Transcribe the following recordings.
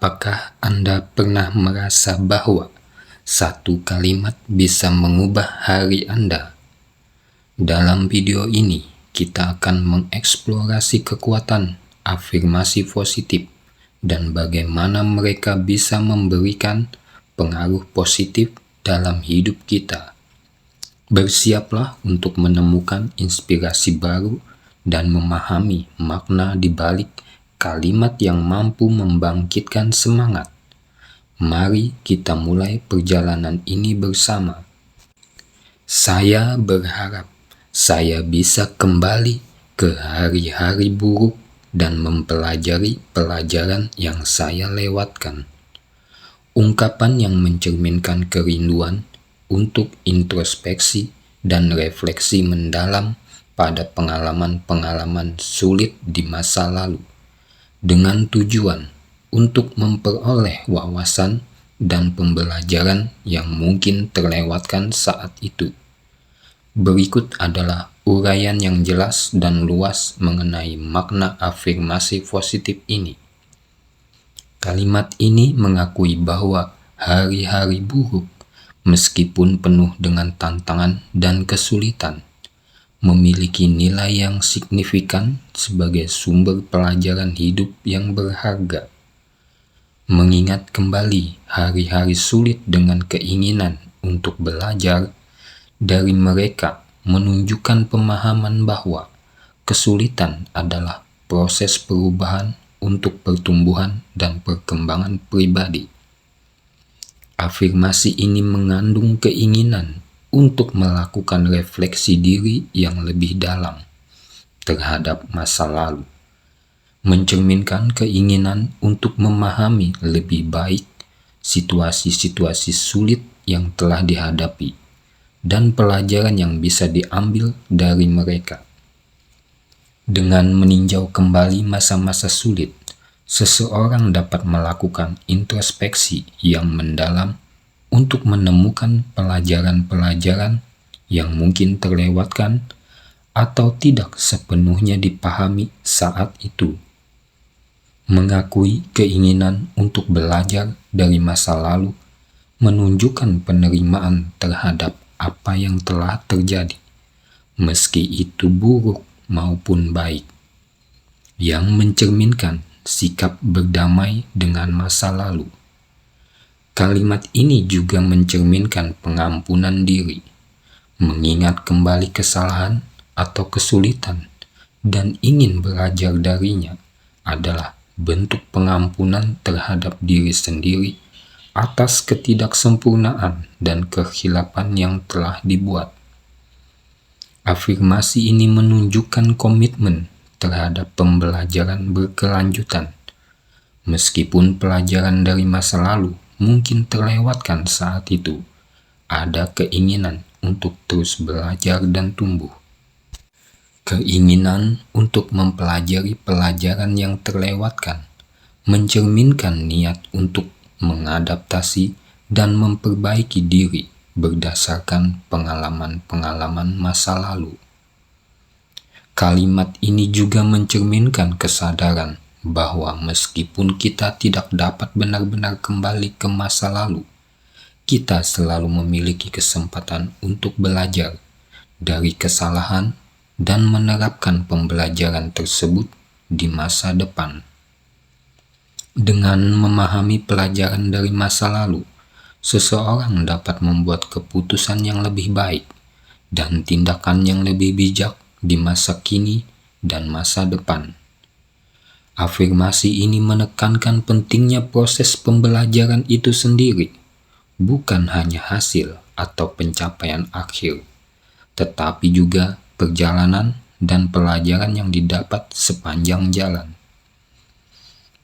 Apakah Anda pernah merasa bahwa satu kalimat bisa mengubah hari Anda? Dalam video ini, kita akan mengeksplorasi kekuatan afirmasi positif dan bagaimana mereka bisa memberikan pengaruh positif dalam hidup kita. Bersiaplah untuk menemukan inspirasi baru dan memahami makna di balik kalimat yang mampu membangkitkan semangat. Mari kita mulai perjalanan ini bersama. Saya berharap saya bisa kembali ke hari-hari buruk dan mempelajari pelajaran yang saya lewatkan. Ungkapan yang mencerminkan kerinduan untuk introspeksi dan refleksi mendalam pada pengalaman-pengalaman sulit di masa lalu, dengan tujuan untuk memperoleh wawasan dan pembelajaran yang mungkin terlewatkan saat itu. Berikut adalah uraian yang jelas dan luas mengenai makna afirmasi positif ini. Kalimat ini mengakui bahwa hari-hari buruk, meskipun penuh dengan tantangan dan kesulitan, memiliki nilai yang signifikan sebagai sumber pelajaran hidup yang berharga. Mengingat kembali hari-hari sulit dengan keinginan untuk belajar dari mereka menunjukkan pemahaman bahwa kesulitan adalah proses perubahan untuk pertumbuhan dan perkembangan pribadi. Afirmasi ini mengandung keinginan untuk melakukan refleksi diri yang lebih dalam terhadap masa lalu, mencerminkan keinginan untuk memahami lebih baik situasi-situasi sulit yang telah dihadapi dan pelajaran yang bisa diambil dari mereka. Dengan meninjau kembali masa-masa sulit, seseorang dapat melakukan introspeksi yang mendalam untuk menemukan pelajaran-pelajaran yang mungkin terlewatkan atau tidak sepenuhnya dipahami saat itu. Mengakui keinginan untuk belajar dari masa lalu menunjukkan penerimaan terhadap apa yang telah terjadi, meski itu buruk maupun baik, yang mencerminkan sikap berdamai dengan masa lalu. Kalimat ini juga mencerminkan pengampunan diri, mengingat kembali kesalahan atau kesulitan dan ingin belajar darinya adalah bentuk pengampunan terhadap diri sendiri atas ketidaksempurnaan dan kekhilafan yang telah dibuat. Afirmasi ini menunjukkan komitmen terhadap pembelajaran berkelanjutan. Meskipun pelajaran dari masa lalu mungkin terlewatkan saat itu, ada keinginan untuk terus belajar dan tumbuh. Keinginan untuk mempelajari pelajaran yang terlewatkan mencerminkan niat untuk mengadaptasi dan memperbaiki diri berdasarkan pengalaman-pengalaman masa lalu. Kalimat ini juga mencerminkan kesadaran bahwa meskipun kita tidak dapat benar-benar kembali ke masa lalu, kita selalu memiliki kesempatan untuk belajar dari kesalahan dan menerapkan pembelajaran tersebut di masa depan. Dengan memahami pelajaran dari masa lalu, seseorang dapat membuat keputusan yang lebih baik dan tindakan yang lebih bijak di masa kini dan masa depan. Afirmasi ini menekankan pentingnya proses pembelajaran itu sendiri, bukan hanya hasil atau pencapaian akhir, tetapi juga perjalanan dan pelajaran yang didapat sepanjang jalan.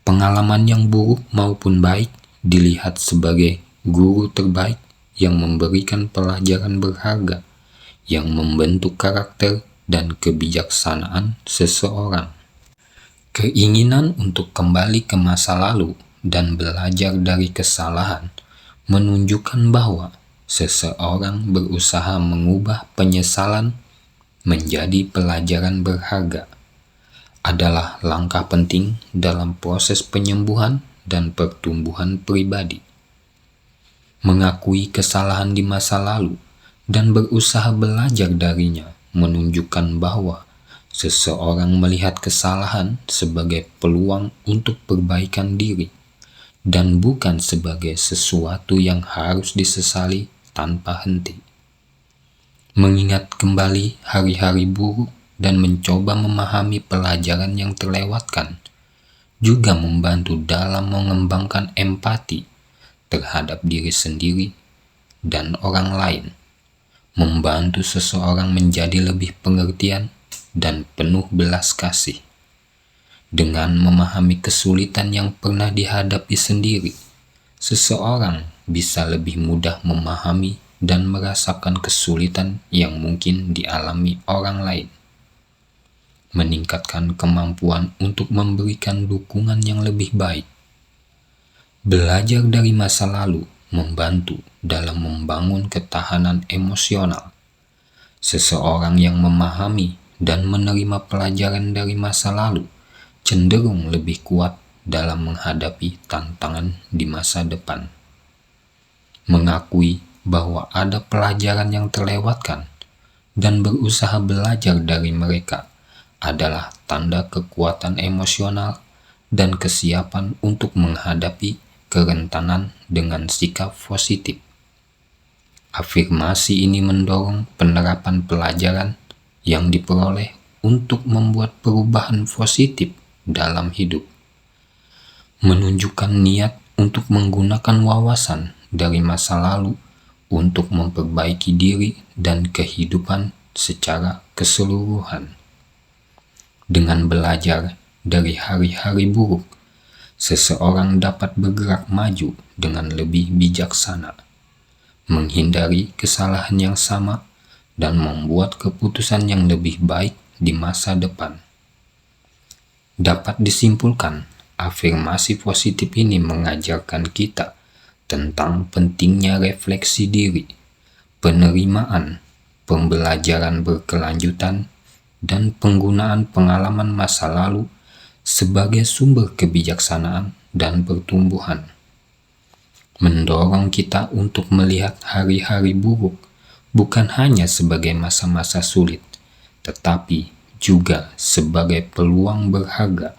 Pengalaman yang buruk maupun baik dilihat sebagai guru terbaik yang memberikan pelajaran berharga yang membentuk karakter dan kebijaksanaan seseorang. Keinginan untuk kembali ke masa lalu dan belajar dari kesalahan menunjukkan bahwa seseorang berusaha mengubah penyesalan menjadi pelajaran berharga. Adalah langkah penting dalam proses penyembuhan dan pertumbuhan pribadi. Mengakui kesalahan di masa lalu dan berusaha belajar darinya menunjukkan bahwa seseorang melihat kesalahan sebagai peluang untuk perbaikan diri dan bukan sebagai sesuatu yang harus disesali tanpa henti. Mengingat kembali hari-hari buruk dan mencoba memahami pelajaran yang terlewatkan juga membantu dalam mengembangkan empati terhadap diri sendiri dan orang lain, membantu seseorang menjadi lebih pengertian dan penuh belas kasih. Dengan memahami kesulitan yang pernah dihadapi sendiri, seseorang bisa lebih mudah memahami dan merasakan kesulitan yang mungkin dialami orang lain, meningkatkan kemampuan untuk memberikan dukungan yang lebih baik. Belajar dari masa lalu membantu dalam membangun ketahanan emosional. Seseorang yang memahami dan menerima pelajaran dari masa lalu cenderung lebih kuat dalam menghadapi tantangan di masa depan. Mengakui bahwa ada pelajaran yang terlewatkan dan berusaha belajar dari mereka adalah tanda kekuatan emosional dan kesiapan untuk menghadapi kerentanan dengan sikap positif. Afirmasi ini mendorong penerapan pelajaran yang diperoleh untuk membuat perubahan positif dalam hidup, menunjukkan niat untuk menggunakan wawasan dari masa lalu untuk memperbaiki diri dan kehidupan secara keseluruhan. Dengan belajar dari hari-hari buruk, seseorang dapat bergerak maju dengan lebih bijaksana, menghindari kesalahan yang sama, dan membuat keputusan yang lebih baik di masa depan. Dapat disimpulkan, afirmasi positif ini mengajarkan kita tentang pentingnya refleksi diri, penerimaan, pembelajaran berkelanjutan, dan penggunaan pengalaman masa lalu sebagai sumber kebijaksanaan dan pertumbuhan. Mendorong kita untuk melihat hari-hari buruk bukan hanya sebagai masa-masa sulit, tetapi juga sebagai peluang berharga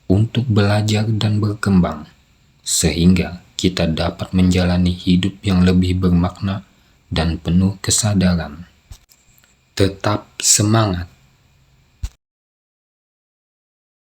untuk belajar dan berkembang, sehingga kita dapat menjalani hidup yang lebih bermakna dan penuh kesadaran. Tetap semangat!